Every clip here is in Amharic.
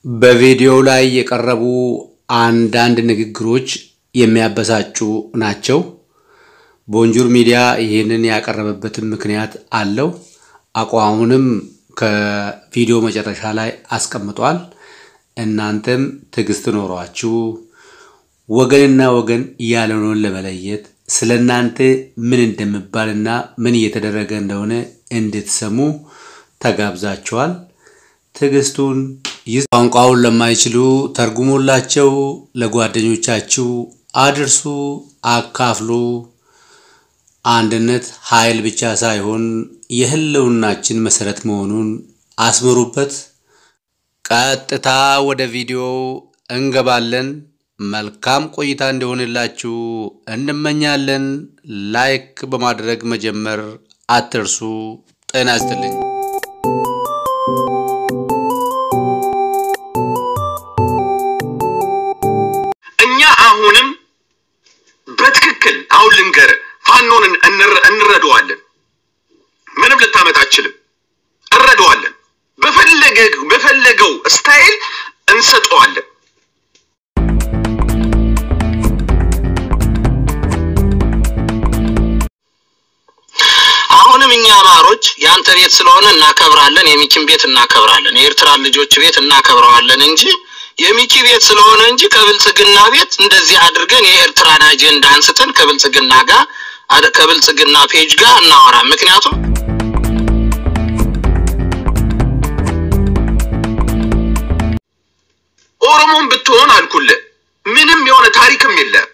በቪዲዮ ላይ የቀረቡ አንዳንድ ንግግሮች የሚያበሳጩ ናቸው። ቦንጆር ሚዲያ ይሄንን ያቀረበበት ምክንያት አለው። አቋሙንም ከቪዲዮ መጨረሻ ላይ አስቀምጧል። እናንተም ትግስት ኖሯችሁ ወገንና ወገን ያለውን ለመለየት ስለናንተ ምን እንደምባልና ምን እየተደረገ እንደሆነ እንድትሰሙ ተጋብዛችኋል። ትግስቱን ቋንቋውን ለማይችሉ ተርጉሙላቸው፣ ለጓደኞቻችሁ አድርሱ፣ አካፍሉ። አንድነት ኃይል ብቻ ሳይሆን የህልውናችን መሰረት መሆኑን አስምሩበት። ቀጥታ ወደ ቪዲዮ እንገባለን። መልካም ቆይታ እንደሆነላችሁ እንመኛለን። ላይክ በማድረግ መጀመር አትርሱ። ጤና ይስጥልኝ። አሁንም በትክክል አሁን ልንገር ፋኖን እንረዳዋለን። ምንም ልታመጣ አትችልም። እንረዳዋለን። በፈለገው ስታይል እንሰጠዋለን። አሁንም እኛ አማሮች ያንተ ቤት ስለሆነ እናከብራለን፣ የሚኪን ቤት እናከብራለን፣ የኤርትራ ልጆች ቤት እናከብራለን እንጂ የሚኪ ቤት ስለሆነ እንጂ ከብልጽግና ቤት እንደዚህ አድርገን የኤርትራን አጀንዳ አንስተን ከብልጽግና ጋር ከብልጽግና ፔጅ ጋር እናወራ። ምክንያቱም ኦሮሞን ብትሆን አልኩል ምንም የሆነ ታሪክም የለም።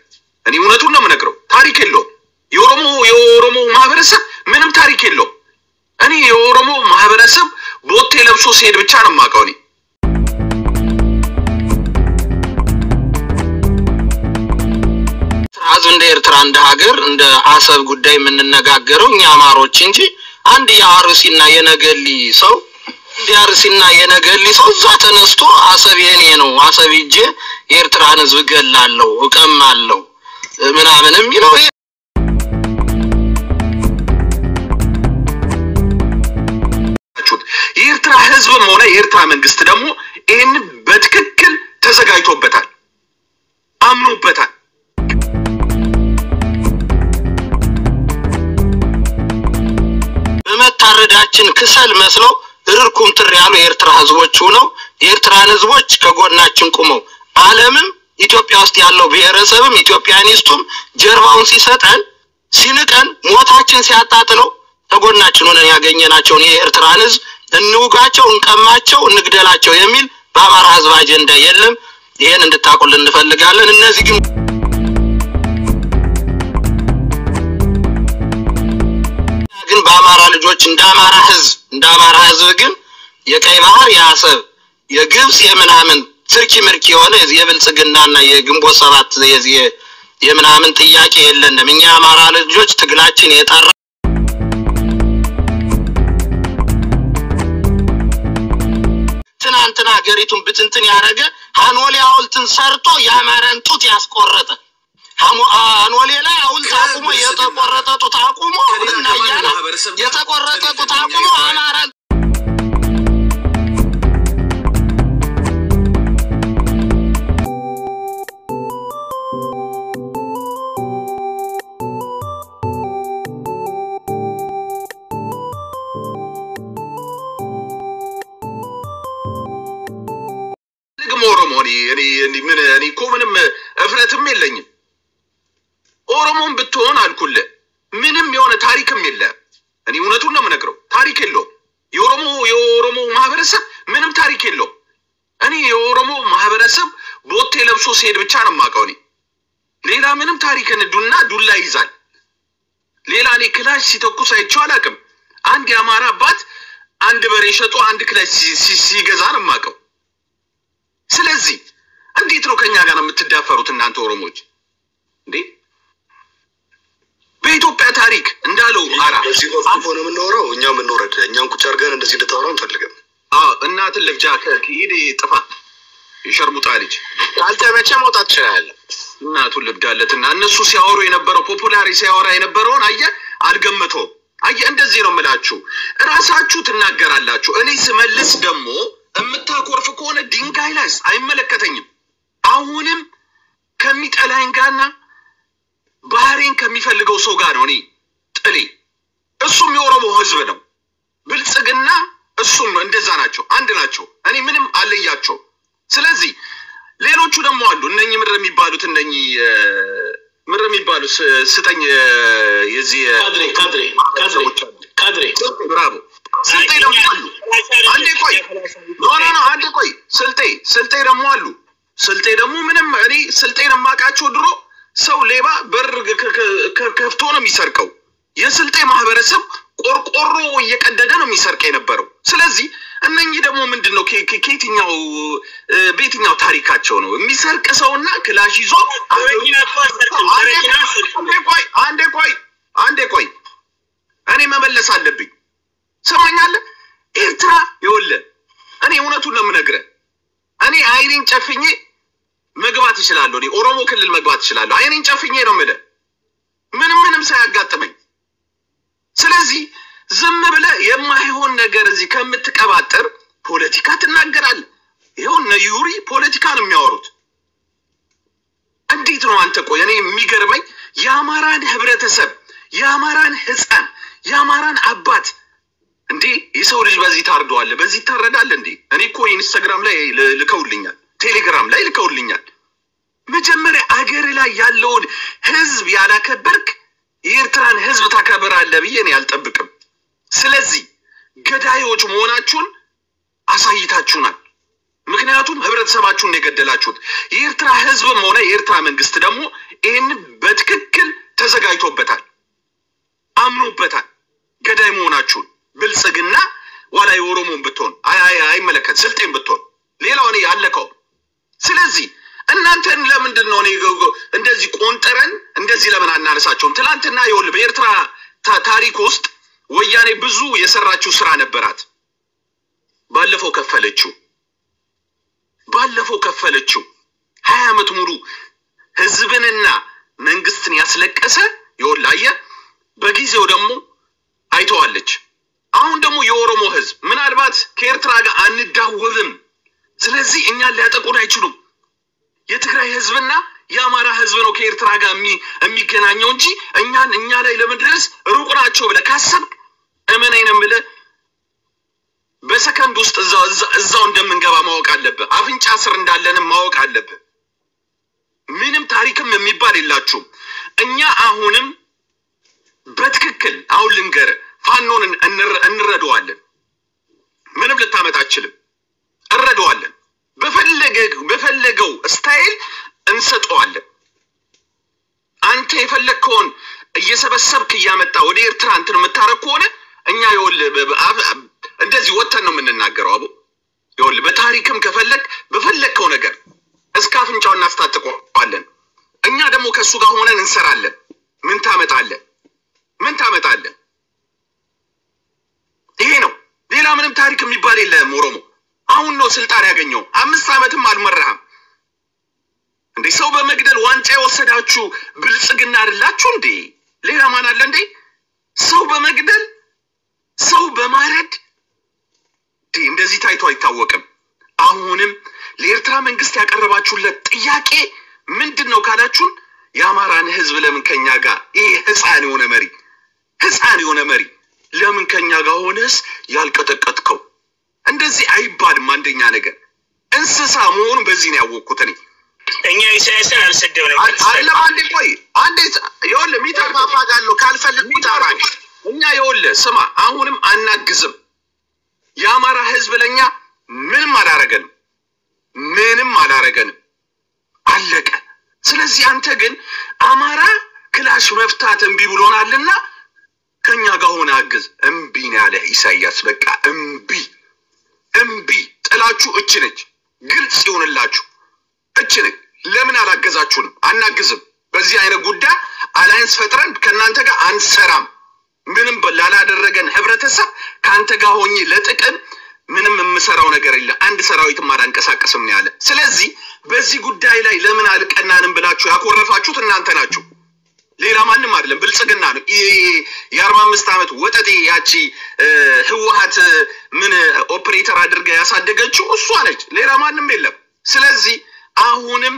እኔ እውነቱን ነው የምነግረው፣ ታሪክ የለውም። የኦሮሞ ማህበረሰብ ምንም ታሪክ የለውም። እኔ የኦሮሞ ማህበረሰብ ቦቴ ለብሶ ሲሄድ ብቻ ነው የማውቀው። እኔ እንደ ኤርትራ እንደ ሀገር እንደ አሰብ ጉዳይ የምንነጋገረው እኛ አማሮች እንጂ አንድ የአርሲና የነገሊ ሰው እዛ ተነስቶ አሰብ የኔ ነው፣ አሰብ ይጄ የኤርትራን ህዝብ ገላለሁ እቀማለሁ ምናምን የሚለው የኤርትራ ህዝብም ሆነ የኤርትራ መንግስት ደግሞ ይሄን በትክክል ተዘጋጅቶበታል፣ አምኖበታል። በመታረዳችን ክሰል መስለው እርርኩም ትር ያሉ የኤርትራ ህዝቦች ሆነው የኤርትራን ህዝቦች ከጎናችን ቆመው ዓለምም ኢትዮጵያ ውስጥ ያለው ብሔረሰብም ኢትዮጵያኒስቱም ጀርባውን ሲሰጠን ሲንቀን ሞታችን ሲያጣጥለው ተጎናችን ሆነን ያገኘናቸውን የኤርትራን ህዝብ እንውጋቸው፣ እንቀማቸው፣ እንግደላቸው የሚል በአማራ ህዝብ አጀንዳ የለም። ይሄን እንድታቆልን እንፈልጋለን። እነዚህ ግን በአማራ ልጆች እንደ አማራ ህዝብ ግን የቀይ ባህር የአሰብ የግብጽ የምናምን ትርኪ ምርኪ የሆነ የብልጽግናና የግንቦት ሰባት የምናምን ጥያቄ የለንም። እኛ አማራ ልጆች ትግላችን የጠራ ትናንትና ሀገሪቱን ብትንትን ያረገ ሃኖሌ ሐውልትን ሰርቶ የአማራን ጡት ያስቆረጠ ሃኖሌ ላይ ሐውልት አቁሞ የተቆረጠ ጡት አቁሞ እናያና የተቆረጠ ጡት አቁሞ አማራ እኔ ምንም እፍረትም የለኝም። ኦሮሞን ብትሆን አልኩል ምንም የሆነ ታሪክም የለም። እኔ እውነቱን ነው የምነግረው፣ ታሪክ የለውም። የኦሮሞ ማህበረሰብ ምንም ታሪክ የለውም። እኔ የኦሮሞ ማህበረሰብ ቦቴ ለብሶ ሲሄድ ብቻ ነው የማውቀው። እኔ ሌላ ምንም ታሪክ ዱላ ይዛል። ሌላ እኔ ክላሽ ሲተኩስ አይቼው አላውቅም። አንድ የአማራ አባት አንድ በሬ ሸጦ አንድ ክላሽ ሲገዛ ነው የማውቀው። ስለዚህ እንዴት ነው ከኛ ጋር የምትዳፈሩት እናንተ ኦሮሞዎች እንዴ? በኢትዮጵያ ታሪክ እንዳለው አራ እዚህ ቆፎ ነው የምንኖረው። እኛም እንወረድ፣ እኛም ቁጭ አድርገን እንደዚህ እንደታወራ እንፈልገም። እናትን ልጅ ከሄደ ጥፋ ይሸርሙጣ ልጅ ካልተመቸ መውጣት ይችላል። እናቱን ልብዳለትና እነሱ ሲያወሩ የነበረው ፖፑላሪ ሲያወራ የነበረውን አልገመተው አየ እንደዚህ ነው ራሳችሁ ትናገራላችሁ። እኔ ስመልስ ደግሞ እምታኮርፍ ከሆነ ድንጋይ ላይ አይመለከተኝም አሁንም ከሚጠላኝ ጋርና ባህሬን ከሚፈልገው ሰው ጋር ነው እኔ ጥሌ እሱም የኦሮሞ ህዝብ ነው ብልጽግና እሱም እንደዛ ናቸው አንድ ናቸው እኔ ምንም አለያቸው ስለዚህ ሌሎቹ ደግሞ አሉ እነኚህ ምድር የሚባሉት እነኚህ ምድር የሚባሉት ስጠኝ የዚህ ካድሬ ብራቮ ስልጤ ደግሞ አሉ አንዴ ቆይ ስልጤ ደግሞ አሉ ስልጤ ደግሞ ምንም እኔ ስልጤን ማቃቸው ድሮ ሰው ሌባ በር ከፍቶ ነው የሚሰርቀው የስልጤ ማህበረሰብ ቆርቆሮ እየቀደደ ነው የሚሰርቀ የነበረው ስለዚህ እነኚህ ደግሞ ምንድነው ከየትኛው ቤትኛው ታሪካቸው ነው የሚሰርቅ ሰውና ክላሽ ይዞ አንዴ ቆይ እኔ መመለስ አለብኝ ሰማኛለህ ኤርትራ ይወለ እኔ እውነቱን ነው የምነግርህ እኔ አይኔን ጨፍኜ መግባት ይችላል እኔ ኦሮሞ ክልል መግባት ይችላል አይኔን ጨፍኜ ነው የምልህ ምንም ሳያጋጥመኝ ስለዚህ ዝም ብለህ የማይሆን ነገር እዚህ ከምትቀባጠር ፖለቲካ ትናገራለህ ይሁን ነዩሪ ፖለቲካ ነው የሚያወሩት እንዴት ነው አንተ ቆይ እኔ የሚገርመኝ የአማራን ህብረተሰብ የአማራን ህፃን የአማራን አባት እንዴ የሰው ልጅ በዚህ ታርዷል በዚህ ታረዳል እንዴ እኔ እኮ ኢንስታግራም ላይ ልከውልኛል ቴሌግራም ላይ ልከውልኛል መጀመሪያ አገር ላይ ያለውን ህዝብ ያላከበርክ የኤርትራን ህዝብ ታከብራለህ ብዬ እኔ አልጠብቅም ስለዚህ ገዳዮች መሆናችሁን አሳይታችሁናል ምክንያቱም ህብረተሰባችሁን የገደላችሁት የኤርትራ ህዝብም ሆነ የኤርትራ መንግስት ደግሞ ይሄን በትክክል ተዘጋጅቶበታል አምኖበታል ገዳይ መሆናችሁን ብልጽግና ወላ የኦሮሞን ብትሆን አይመለከት ስልጤን ብትሆን ሌላው እኔ ያለከው ስለዚህ እናንተን ለምንድን ነው እኔ እንደዚህ ቆንጠረን እንደዚህ ለምን አናነሳቸውም ትላንትና ይወል በኤርትራ ታሪክ ውስጥ ወያኔ ብዙ የሰራችው ስራ ነበራት ባለፈው ከፈለችው 20 ዓመት ሙሉ ህዝብንና መንግስትን ያስለቀሰ ይወላየ በጊዜው ደግሞ አይተዋለች አሁን ደግሞ የኦሮሞ ህዝብ ምናልባት ከኤርትራ ጋር አንዳወብም ስለዚህ እኛን ሊያጠቁን አይችሉም የትግራይ ህዝብና የአማራ ህዝብ ነው ከኤርትራ ጋር የሚገናኘው እንጂ እኛ ላይ ለመድረስ ሩቅ ናቸው ብለህ ካሰብክ እመነኝም ብለህ በሰከንድ ውስጥ እዛው እንደምንገባ ማወቅ አለብህ አፍንጫ ስር እንዳለንም ማወቅ አለብህ ምንም ታሪክም የሚባል የላችሁም እኛ አሁንም በትክክል አሁን ልንገር ፋኖን እንረዳዋለን ምንም ልታመጣችልም እንረዳዋለን በፈለገው ስታይል እንሰጠዋለን አንተ የፈለከውን እየሰበሰብክ ያመጣ ወደ ኤርትራ እንትን መታረቅ ሆነ እኛ ይወል እንደዚህ ወተን ነው የምንናገረው አቡ ይወል በታሪክም ከፈለክ በፈለከው ነገር እስካፍንጫው እናስታጥቀዋለን እኛ ደግሞ ከሱ ጋር ሆነን እንሰራለን ምን ታመጣለህ ይሄ ነው ሌላ ምንም ታሪክ የሚባል የለም ኦሮሞ አሁን ነው ስልጣን ያገኘው 5 ዓመትም አልመረሃም እንዴ ሰው በመግደል ዋንጫ የወሰዳችሁ ብልጽግና አይደላችሁ እንዴ ሌላ ማን አለ እንዴ ሰው በመግደል ሰው በማረድ እንደዚህ ታይቶ አይታወቅም አሁንም ለኤርትራ መንግስት ያቀረባችሁለት ጥያቄ ምንድነው ካላችሁን የአማራን ህዝብ ለምን ከኛ ጋር ይሄ ህፃን የሆነ መሪ ለምን ከኛ ጋር ሆነስ ያልቀጠቀጥከው እንደዚህ አይባልም አንደኛ ነገር እንስሳ መሆኑን በዚህ ነው ያወቅኩት እኛ ኢሳያስን አልሰደብንም አይደለም አንዴ ይወል ሚታፋፋጋለው ካልፈልኩት አራኝ እኛ ይወል ስማ አሁንም አናግዝም የአማራ ህዝብ ለኛ ምንም አላረገንም አለቀ ስለዚህ አንተ ግን አማራ ክላሽ መፍታት እንቢ ብሎናልና ከኛ ጋር ሆነ አግዝ እንቢ ነው ያለ ኢሳያስ በቃ እንቢ ጥላችሁ እችነች ግልጽ ይሆንላችሁ እችነች ለምን አላገዛችሁንም አናግዝም በዚህ አይነት ጉዳይ አላይንስ ፈጥረን ከናንተ ጋር አንሰራም ምንም በላላደረገን ህብረተሰብ ካንተ ጋር ሆኜ ለጥቅም ምንም የምሰራው ነገር የለ አንድ ሰራዊት ማራንቀሳቀስም ነው ያለ ስለዚህ በዚህ ጉዳይ ላይ ለምን አልቀናንም ብላችሁ ያኮረፋችሁት እናንተ ናችሁ ሌላ ማንም አይደለም ብልጽግና ነው የ45 ዓመት ወጠጤ ያቺ ህወሓት ምን ኦፕሬተር አድርጋ ያሳደገችው እሷ ነች ሌላ ማንም የለም ስለዚህ አሁንም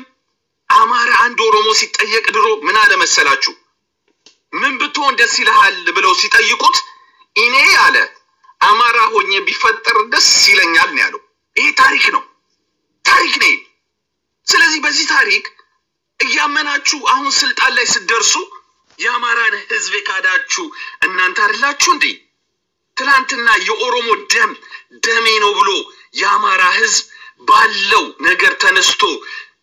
አማራ አንድ ኦሮሞ ሲጠየቅ ድሮ ምን አለ መሰላችሁ ምን ብትሆን ደስ ይልሃል ብለው ሲጠይቁት እኔ ያለ አማራ ሆኜ ቢፈጠር ደስ ይለኛል ነው ያለው ይሄ ታሪክ ነው ስለዚህ በዚህ ታሪክ እያመናችሁ አሁን ስልጣን ላይ ሲደርሱ ያማራን ህዝብ ካዳችሁ እናንተ አይደላችሁ እንዴ ትላንትና የኦሮሞ ደሜ ነው ብሎ ያማራ ህዝብ ባለው ነገር ተነስቶ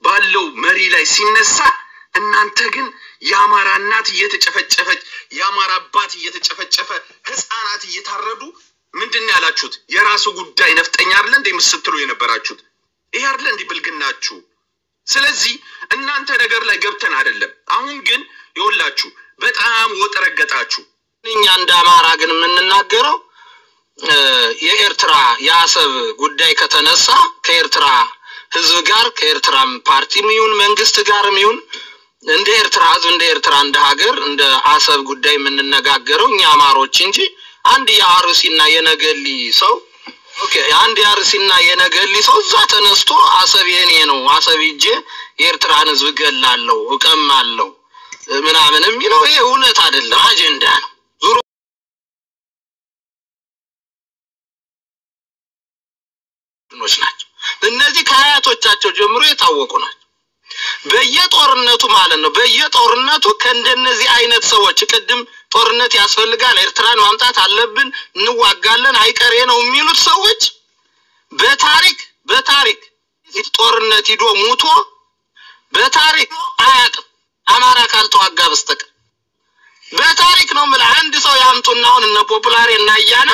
ባለው መሪ ላይ ሲነሳ እናንተ ግን ያማራ እናት እየተጨፈጨፈች ያማራ አባት እየተጨፈጨፈ ህፃናት እየታረዱ ምንድነው ያላችሁት የራሱ ጉዳይ ነፍጠኛ አይደል እንዴ መስጥሩ የነበራችሁት ይሄ አይደል እንዴ ብልግናችሁ ስለዚህ እናንተ ነገር ላይ ገብተን አይደለም አሁን ግን ይወላችሁ በጣም ወጥረገጣችሁ እኛ እንደ አማራ ግን ምንናገረው የኤርትራ ያሰብ ጉዳይ ከተነሳ ከኤርትራ ህዝብ ጋር ከኤርትራም ፓርቲም ይሁን መንግስት ጋርም ይሁን እንደ ኤርትራ ህዝብ እንደ ኤርትራ እንደ ሀገር እንደ አሰብ ጉዳይ ምንነጋገረው እኛ አማሮች እንጂ አንድ የአርሲና የነገሊ ሰው ኦኬ አንድ የአርሲና የነገሊ ሰው እዛ ተነስቶ አሰብ የኔ ነው አሰብ ይጄ የኤርትራን ህዝብ ገላለው እቀማለው ምናምን የሚለው ይሄ እውነት አይደለም አጀንዳ ነው ዙሮ ናቸው እነዚህ ከአያቶቻቸው ጀምሮ የታወቁ ናቸው በየጦርነቱ ማለት ነው በየጦርነቱ ከእንደነዚህ አይነት ሰዎች ቅድም ጦርነት ያስፈልጋል ኤርትራን ማምጣት አለብን እንዋጋለን አይቀሬ ነው የሚሉት ሰዎች በታሪክ ጦርነት ሂዶ ሙቶ በታሪክ አያውቅም አማራ ካልተዋጋ በስተቀር በታሪክ ነው ማለት አንድ ሰው ያምጡናውን እነ ፖፑላር እና ያና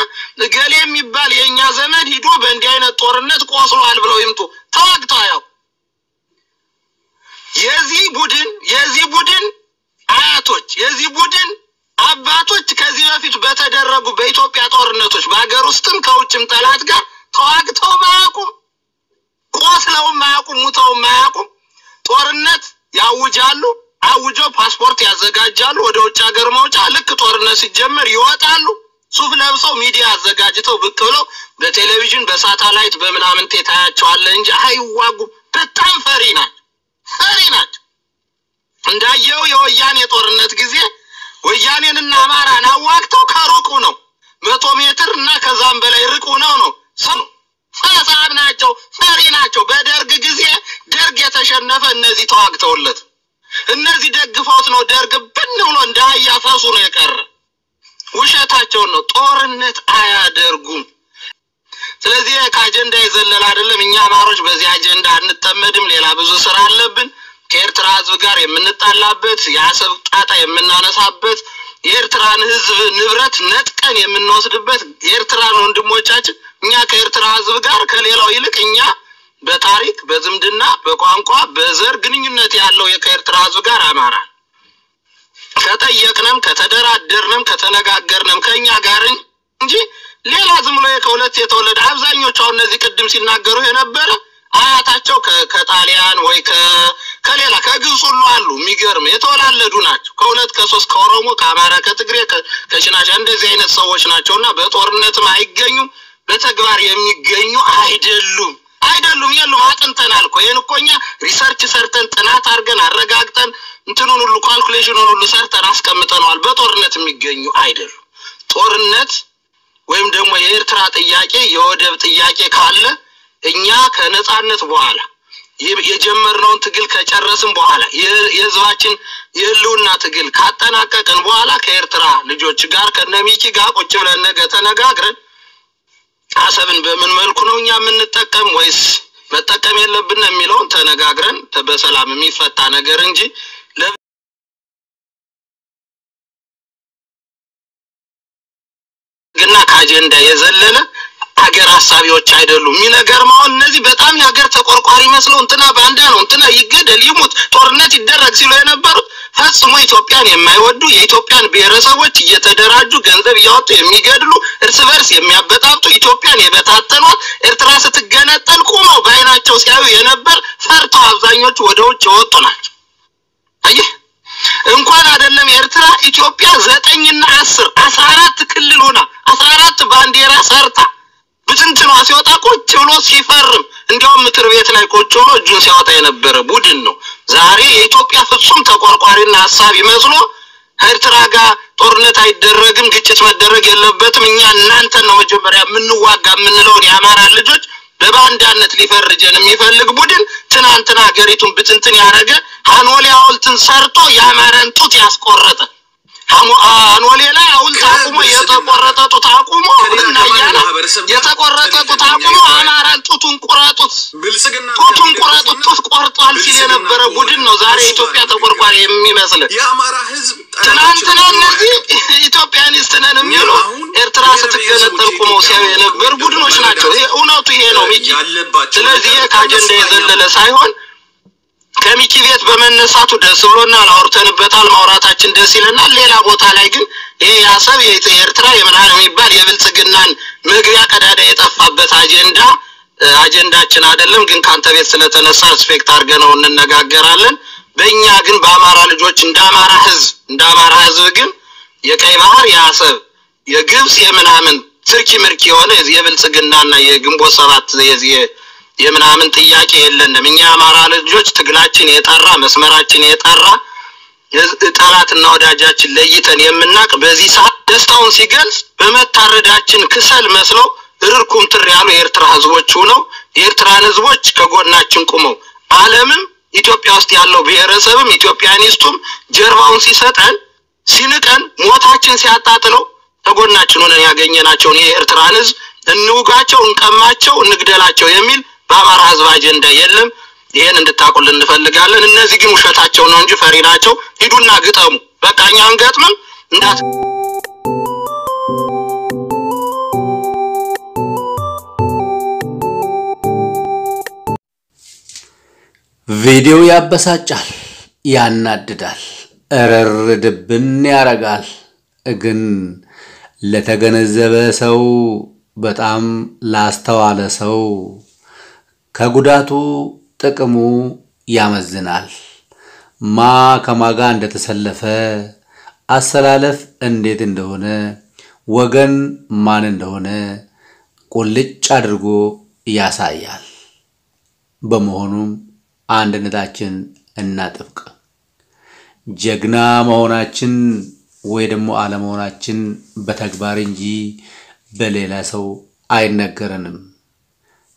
ገሌ የሚባል የኛ ዘመድ ሂዶ በእንዲህ አይነት ጦርነት ቆስሏል ብለው ይምጡ ተዋግተው ያው የዚህ ቡድን አያቶች የዚህ ቡድን አባቶች ከዚህ በፊት በተደረጉ በኢትዮጵያ ጦርነቶች በአገር ውስጥም ከውጭም ጠላት ጋር ተዋግተው ማያውቁም ቆስለው ማያውቁም ሙተው ማያውቁም ጦርነት ያውጃሉ አውጆ ፓስፖርት ያዘጋጃሉ ወደ ውጭ ሀገር መውጫ ልክ ጦርነት ሲጀመር ይወጣሉ ሱፍ ለብሰው ሚዲያ አዘጋጅተው ብቅ ብለው በቴሌቪዥን በሳተላይት በመናምን ተታያቸዋል እንጂ አይዋጉ በጣም ፈሪ ናቸው እንዳየው የወያኔ ጦርነት ጊዜ ወያኔንና አማራን አዋግተው ከሩቁ ነው 100 ሜትር እና ከዛም በላይ ርቁ ነው ፈሳብ ናቸው ፈሪ ናቸው በደርግ ጊዜ ደርግ የተሸነፈ እነዚህ ተዋግተውለት እነዚህ ደግፈውት ነው ደርግ ብን ብሎ እንዳያፈሱ ነው የቀረ ውሸታቸው ነው ጦርነት አያደርጉም ስለዚህ ከአጀንዳ ይዘለል አይደለም እኛ አማሮች በዚህ አጀንዳ አንተመድም ሌላ ብዙ ስራ አለብን ከኤርትራ ህዝብ ጋር የምንጣላበት ያሰብ ጣጣ የምናነሳበት የኤርትራን ህዝብ ንብረት ነጥቀን የምንወስድበት የኤርትራን ወንድሞቻችን እኛ ከኤርትራ ህዝብ ጋር ከሌላው ይልቅ እኛ በታሪክ በዝምድና በቋንቋ በዘር ግንኙነት ያለው የከኤርትራ ህዝብ ጋር አማራ ከተየቅነም ከተደራደርንም ከተነጋገርንም ከኛ ጋር እንጂ ሌላ ዝም ብሎ ከሁለት የተወለደ አብዛኞቹ እነዚህ ቅድም ሲናገሩ የነበረ አያታቸው ከጣሊያን ወይ ከሌላ ከግብጽ ሁሉ አሉ የሚገርም የተወላለዱ ናቸው ከሁለት ከሶስት ከኦሮሞ ከአማራ ከትግሬ ከሽናሻ እንደዚህ አይነት ሰዎች ናቸውና በጦርነትም አይገኙም በተግባር የሚገኙ አይደሉም የሉ አጥንተናል እኮ የንቆኛ ሪሰርች ሰርተን ጥናት አርገን አረጋግጠን እንትኑን ሁሉ ካልኩሌሽኑን ሁሉ ሰርተን አስቀምጠናል በጦርነት የሚገኙ አይደሉም ጦርነት ወይም ደግሞ የኤርትራ ጥያቄ የወደብ ጥያቄ ካለ እኛ ከነጻነት በኋላ የጀመርነውን ትግል ከጨረስን በኋላ የህዝባችን የህልውና ትግል ካጠናቀቅን በኋላ ከኤርትራ ልጆች ጋር ከነሚኪ ጋር ቁጭ ብለን ነገ ተነጋግረን አሰብን በምን መልኩ ነው እኛ የምንጠቀም ወይስ መጠቀም የለብንም የሚለውን ተነጋግረን በሰላም የሚፈታ ነገር እንጂ ግና ከአጀንዳ የዘለለ አገር ሐሳቢዎች አይደሉም የሚነገርማው እነዚህ በጣም ያገር ተቆርቋሪ መስለው እንትና ባንዳ ነው እንትና ይገደል ይሙት ጦርነት ይደረግ ሲሉ የነበሩት ፈጽሞ ኢትዮጵያን የማይወዱ የኢትዮጵያን ብሔረሰቦች እየተደራጁ ገንዘብ ያወጡ የሚገድሉ እርስ በርስ የሚያበጣጡ ኢትዮጵያን የበታተኗት ኤርትራ ስትገነጠል ቆመው ባይናቸው ሲያዩ የነበር ፈርተው አብዛኞቹ ወደ ውጭ ወጡ ናቸው አየህ እንኳን አይደለም ኤርትራ ኢትዮጵያ 9 እና 10 14 ክልል ሆና 14 ባንዲራ ሰርታ ብትንትኗ ሲወጣ ቁጭ ብሎ ሲፈርም እንዲያውም ምክር ቤት ላይ ቁጭ ብሎ እጁን ሲያወጣ የነበረ ቡድን ነው። ዛሬ የኢትዮጵያ ፍጹም ተቆርቋሪና ሐሳብ ይመስሎ ኤርትራ ጋር ጦርነት አይደረግም ግጭት መደረግ የለበትም እኛ እናንተ ነው መጀመሪያ ምንዋጋ ምንለው የአማራ ልጆች በባንዳነት ሊፈርጀን የሚፈልግ ቡድን ትናንትና ሀገሪቱን ብትንትን ያረገ ሃኖሌ ሐውልትን ሰርቶ የአማራን ጡት ያስቆረጠ ሃኖሌ ላይ ሐውልት አቁሞ የተቆረጠ ጡት አቁሞ እና ያላ የተቆረጠ ጡት አቁሞ አማራን ጡቱን ቆራጡት ጡቱን ቆራጡት ጡት ቆርጧል ሲል የነበረ ቡድን ነው ዛሬ ኢትዮጵያ ተቆርቋሪ የሚመስል የአማራ ህዝብ ትናንትና እነዚህ ኢትዮጵያኒስት ነን የሚሉ ኤርትራ ስትገነጠል ቆመው ሲያዩ የነበሩ ቡድኖች ናቸው። ይሄ እውነቱ ይሄ ነው ሚጂ። ስለዚህ ከአጀንዳ የዘለለ ሳይሆን ከሚኪ ቤት በመነሳቱ ደስ ብሎናል፣ አውርተንበታል፣ ማውራታችን ደስ ይለናል። ሌላ ቦታ ላይ ግን ይሄ ያሰብ የኤርትራ የምናን የሚባል የብልጽግናን መግቢያ ቀዳዳ የጠፋበት አጀንዳችን አይደለም። ግን ካንተ ቤት ስለተነሳ ሪስፔክት አድርገነው እንነጋገራለን። በእኛ ግን በአማራ ልጆች እንደ አማራ ህዝብ ግን የቀይ ባህር ያሰብ የግብጽ የምናምን ትርኪ ምርኪ የሆነ የብልጽግናና የግንቦት ሰባት የምናምን ጥያቄ የለንም። እኛ አማራ ልጆች ትግላችን የጠራ መስመራችን የጠራ ጠላትና ወዳጃችን ለይተን የምናቅ በዚህ ሰዓት ደስታውን ሲገልጽ በመታረዳችን ክሰል መስለው እርርኩም ትር ያሉ የኤርትራ ህዝቦች ሆነው የኤርትራን ህዝቦች ከጎናችን ቆመው ዓለምም ኢትዮጵያ ውስጥ ያለው ብሔረሰብም ኢትዮጵያኒስቱም ጀርባውን ሲሰጠን ሲንቀን ሞታችን ሲያጣጥለው ተጎናችን ሆነን ያገኘናቸው የኤርትራን ህዝብ እንውጋቸው እንቀማቸው እንግደላቸው የሚል በአማራ ህዝብ አጀንዳ የለም። ይሄን እንድታቆልን እንፈልጋለን። እነዚህ ግን ውሸታቸው ነው እንጂ ፈሪ ናቸው። ሂዱና ግጠሙ በቃ እኛን ገጥመን እንዳት ቪዲዮ ያበሳጫል፣ ያናድዳል፣ እረርድብን ያረጋል። ግን ለተገነዘበ ሰው በጣም ላስተዋለ ሰው ከጉዳቱ ጥቅሙ ያመዝናል። ማ ከማጋ እንደተሰለፈ አሰላለፍ እንዴት እንደሆነ ወገን ማን እንደሆነ ቁልጭ አድርጎ ያሳያል። በመሆኑም አንድነታችን እናጥብቅ። ጀግና መሆናችን ወይ ደግሞ አለመሆናችን በተግባር እንጂ በሌላ ሰው አይነገረንም።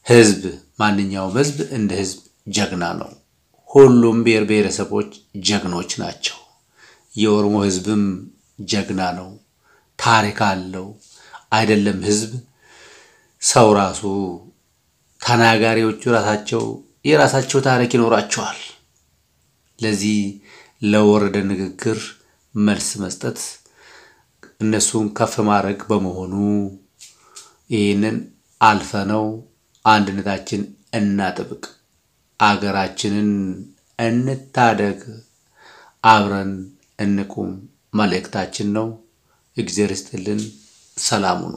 ህዝብ ማንኛውም ህዝብ እንደ ህዝብ ጀግና ነው። ሁሉም ብሔረሰቦች ጀግኖች ናቸው። የኦሮሞ ህዝብም ጀግና ነው፣ ታሪክ አለው። አይደለም ህዝብ ሰው ራሱ ተናጋሪዎቹ የራሳቸው ታሪክ ይኖራቸዋል። ለዚህ ለወረደ ንግግር መልስ መስጠት እነሱን ከፍ ማድረግ በመሆኑ ይህንን አልፈነው አንድነታችን እናጥብቅ፣ አገራችንን እንታደግ፣ አብረን እንቁም መልእክታችን ነው። እግዚአብሔር ይስጥልን። ሰላም ሁኑ።